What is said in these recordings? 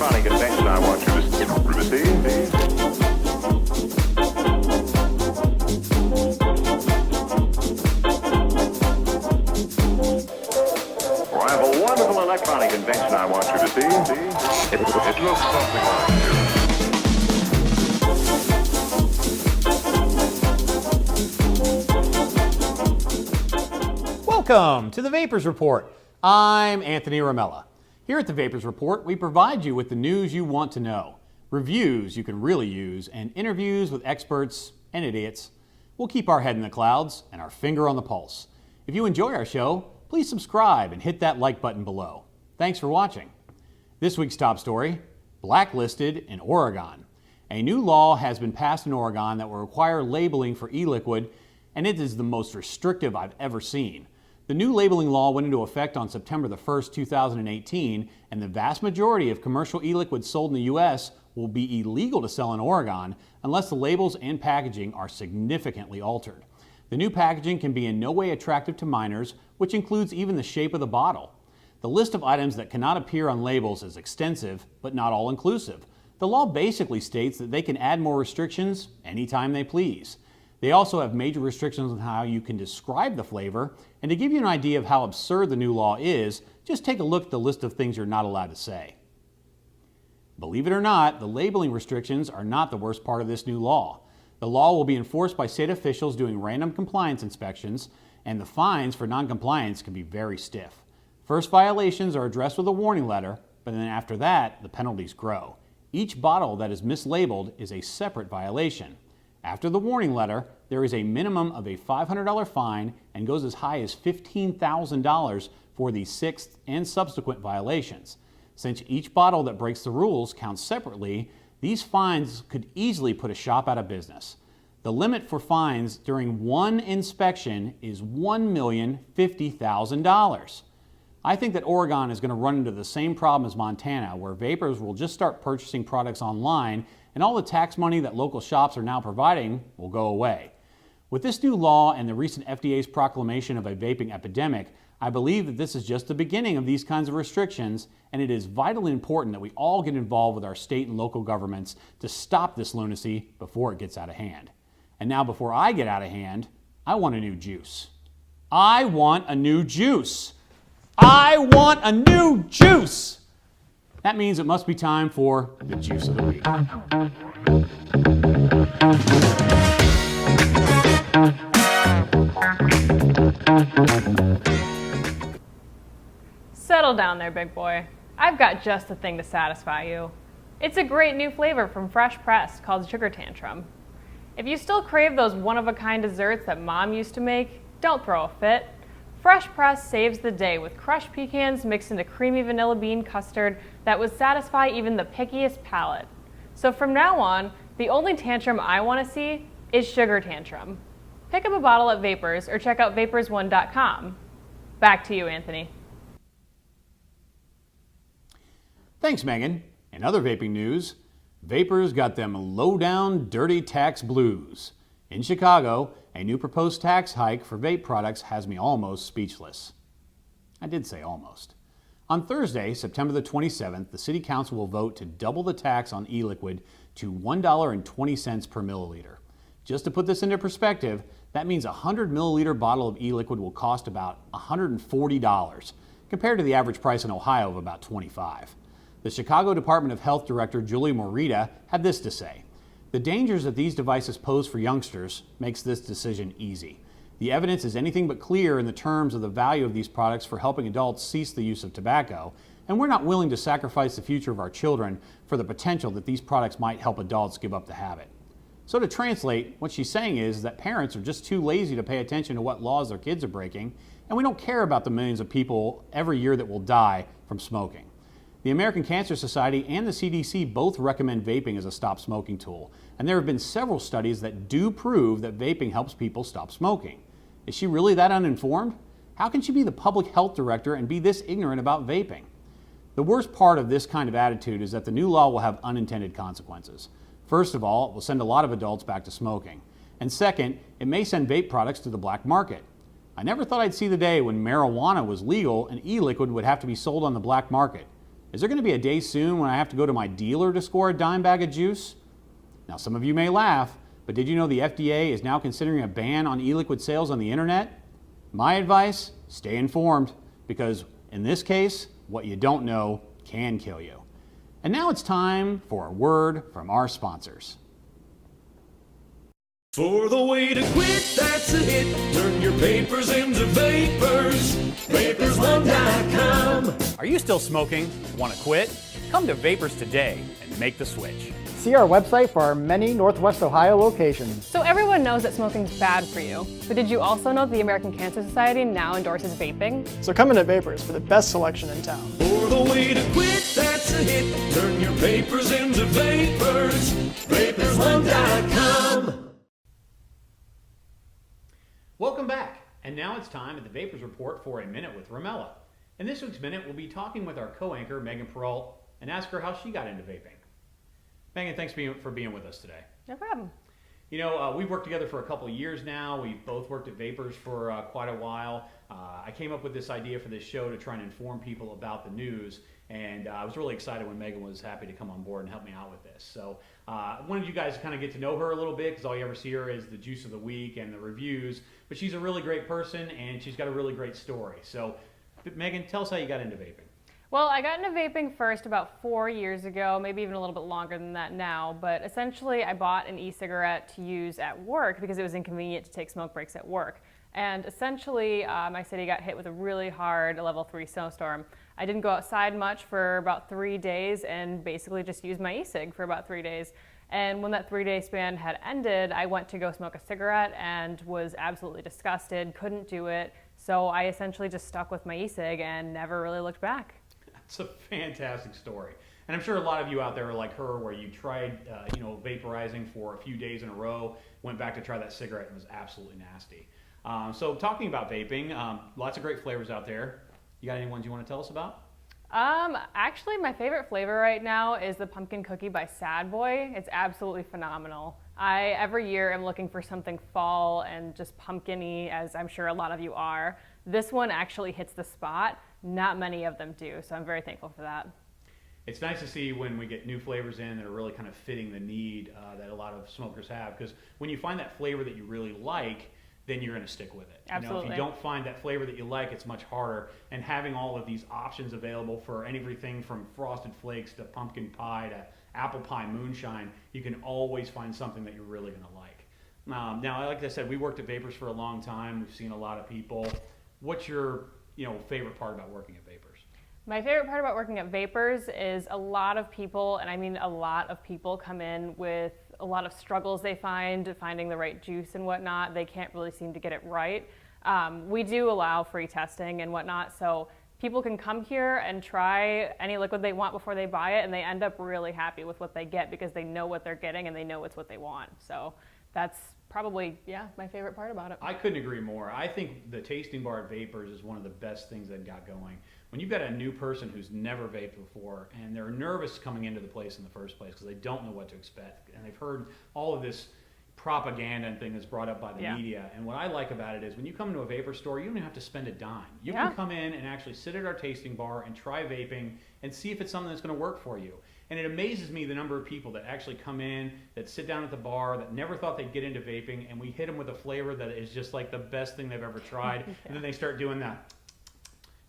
electronic invention I want you to receive. Or I have a wonderful electronic invention I want you to see. It looks something like this. Welcome to the Vapors Report. I'm Anthony Ramella. Here at the Vapors Report, we provide you with the news you want to know, reviews you can really use, and interviews with experts and idiots. We'll keep our head in the clouds and our finger on the pulse. If you enjoy our show, please subscribe and hit that like button below. Thanks for watching. This week's top story, Blacklisted in Oregon. A new law has been passed in Oregon that will require labeling for e-liquid, and it is the most restrictive I've ever seen. The new labeling law went into effect on September the 1st, 2018, and the vast majority of commercial e-liquids sold in the U.S. will be illegal to sell in Oregon unless the labels and packaging are significantly altered. The new packaging can be in no way attractive to minors, which includes even the shape of the bottle. The list of items that cannot appear on labels is extensive, but not all-inclusive. The law basically states that they can add more restrictions anytime they please. They also have major restrictions on how you can describe the flavor, and to give you an idea of how absurd the new law is, just take a look at the list of things you're not allowed to say. Believe it or not, the labeling restrictions are not the worst part of this new law. The law will be enforced by state officials doing random compliance inspections, and the fines for non-compliance can be very stiff. First violations are addressed with a warning letter, but then after that, the penalties grow. Each bottle that is mislabeled is a separate violation. After the warning letter, there is a minimum of a $500 fine and goes as high as $15,000 for the sixth and subsequent violations. Since each bottle that breaks the rules counts separately, these fines could easily put a shop out of business. The limit for fines during one inspection is $1,050,000. I think that Oregon is going to run into the same problem as Montana, where vapors will just start purchasing products online and all the tax money that local shops are now providing will go away. With this new law and the recent FDA's proclamation of a vaping epidemic, I believe that this is just the beginning of these kinds of restrictions, and it is vitally important that we all get involved with our state and local governments to stop this lunacy before it gets out of hand. And now, before I get out of hand, I want a new juice. I want a new juice. I want a new juice! That means it must be time for the Juice of the Week. Settle down there, big boy. I've got just the thing to satisfy you. It's a great new flavor from Fresh Pressed called Sugar Tantrum. If you still crave those one-of-a-kind desserts that Mom used to make, don't throw a fit. Fresh Pressed saves the day with crushed pecans mixed into creamy vanilla bean custard that would satisfy even the pickiest palate. So from now on, the only tantrum I want to see is Sugar Tantrum. Pick up a bottle at Vapors or check out vapors1.com. Back to you, Anthony. Thanks, Megan. In other vaping news, vapors got them low-down, dirty tax blues. In Chicago, a new proposed tax hike for vape products has me almost speechless. I did say almost. On Thursday, September the 27th, the City Council will vote to double the tax on e-liquid to $1.20 per milliliter. Just to put this into perspective, that means a 100 milliliter bottle of e-liquid will cost about $140, compared to the average price in Ohio of about $25. The Chicago Department of Health Director Julie Morita had this to say: "The dangers that these devices pose for youngsters makes this decision easy. The evidence is anything but clear in the terms of the value of these products for helping adults cease the use of tobacco, and we're not willing to sacrifice the future of our children for the potential that these products might help adults give up the habit." So to translate, what she's saying is that parents are just too lazy to pay attention to what laws their kids are breaking, and we don't care about the millions of people every year that will die from smoking. The American Cancer Society and the CDC both recommend vaping as a stop smoking tool, and there have been several studies that do prove that vaping helps people stop smoking. Is she really that uninformed? How can she be the public health director and be this ignorant about vaping? The worst part of this kind of attitude is that the new law will have unintended consequences. First of all, it will send a lot of adults back to smoking. And second, it may send vape products to the black market. I never thought I'd see the day when marijuana was legal and e-liquid would have to be sold on the black market. Is there going to be a day soon when I have to go to my dealer to score a dime bag of juice? Now, some of you may laugh, but did you know the FDA is now considering a ban on e-liquid sales on the internet? My advice, stay informed, because in this case, what you don't know can kill you. And now it's time for a word from our sponsors. For the way to quit, that's a hit. Turn your papers into vapors. Vapors1.com. Are you still smoking? Want to quit? Come to Vapors today and make the switch. See our website for our many Northwest Ohio locations. So everyone knows that smoking's bad for you, but did you also know that the American Cancer Society now endorses vaping? So come into Vapors for the best selection in town. For the way to quit, that's a hit. Turn your papers into vapors. Vapors1.com. Welcome back. And now it's time at the Vapors Report for a Minute with Ramella. In this week's Minute, we'll be talking with our co-anchor, Megan Peralt, and ask her how she got into vaping. Megan, thanks for being with us today. No problem. You know, we've worked together for a couple of years now. We've both worked at Vapors for quite a while. I came up with this idea for this show to try and inform people about the news, and I was really excited when Megan was happy to come on board and help me out with this. So I wanted you guys to kind of get to know her a little bit, because all you ever see her is the juice of the week and the reviews, but she's a really great person, and she's got a really great story. So Megan, tell us how you got into vaping. Well, I got into vaping first about 4 years ago, maybe even a little bit longer than that now, but essentially I bought an e-cigarette to use at work because it was inconvenient to take smoke breaks at work. And essentially, my city got hit with a really hard level 3 snowstorm. I didn't go outside much for about 3 days and basically just used my e-cig for about 3 days. And when that 3-day span had ended, I went to go smoke a cigarette and was absolutely disgusted, couldn't do it. So I essentially just stuck with my e-cig and never really looked back. It's a fantastic story. And I'm sure a lot of you out there are like her, where you tried, vaporizing for a few days in a row, went back to try that cigarette and was absolutely nasty. So talking about vaping, lots of great flavors out there. You got any ones you want to tell us about? Actually, my favorite flavor right now is the pumpkin cookie by Sad Boy. It's absolutely phenomenal. I, every year, am looking for something fall and just pumpkin-y, as I'm sure a lot of you are. This one actually hits the spot. Not many of them do, so I'm very thankful for that. It's nice to see when we get new flavors in that are really kind of fitting the need that a lot of smokers have, because when you find that flavor that you really like, then you're going to stick with it. Absolutely. You know, if you don't find that flavor that you like, it's much harder. And having all of these options available for everything from frosted flakes to pumpkin pie to apple pie moonshine, you can always find something that you're really going to like. Now, like I said, we worked at Vapors for a long time. We've seen a lot of people. What's your favorite part about working at Vapors? My favorite part about working at Vapors is a lot of people, and I mean a lot of people, come in with a lot of struggles they find finding the right juice and whatnot. They can't really seem to get it right. We do allow free testing and whatnot, so people can come here and try any liquid they want before they buy it, and they end up really happy with what they get because they know what they're getting and they know it's what they want. So that's probably, my favorite part about it. I couldn't agree more. I think the tasting bar at Vapors is one of the best things they've got going. When you've got a new person who's never vaped before and they're nervous coming into the place in the first place because they don't know what to expect, and they've heard all of this propaganda and thing that's brought up by the media. And what I like about it is when you come into a vapor store, you don't even have to spend a dime. You can come in and actually sit at our tasting bar and try vaping and see if it's something that's going to work for you. And it amazes me the number of people that actually come in, that sit down at the bar, that never thought they'd get into vaping, and we hit them with a flavor that is just like the best thing they've ever tried. And then they start doing that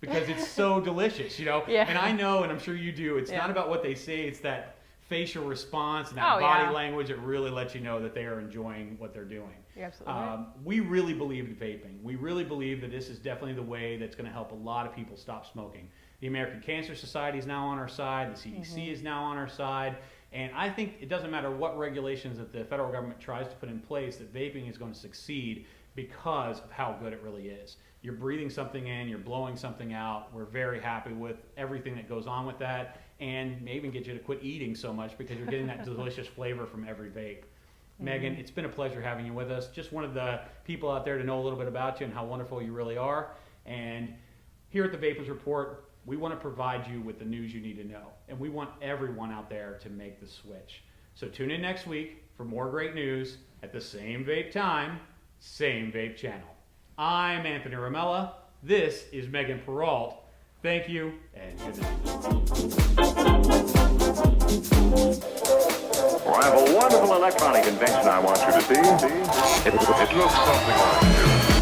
because it's so delicious, And I know, and I'm sure you do, it's not about what they say, it's that facial response and that body language that really lets you know that they are enjoying what they're doing. You're absolutely right. We really believe in vaping. We really believe that this is definitely the way that's going to help a lot of people stop smoking. The American Cancer Society is now on our side. The CDC is now on our side. And I think it doesn't matter what regulations that the federal government tries to put in place, that vaping is going to succeed because of how good it really is. You're breathing something in, you're blowing something out. We're very happy with everything that goes on with that, and may even get you to quit eating so much because you're getting that delicious flavor from every vape. Megan, it's been a pleasure having you with us. Just wanted the people out there to know a little bit about you and how wonderful you really are. And here at the Vapors Report, we want to provide you with the news you need to know. And we want everyone out there to make the switch. So tune in next week for more great news at the same vape time, same vape channel. I'm Anthony Ramella. This is Megan Peralt. Thank you, and good night. Well, I have a wonderful electronic invention I want you to see. It looks something like this.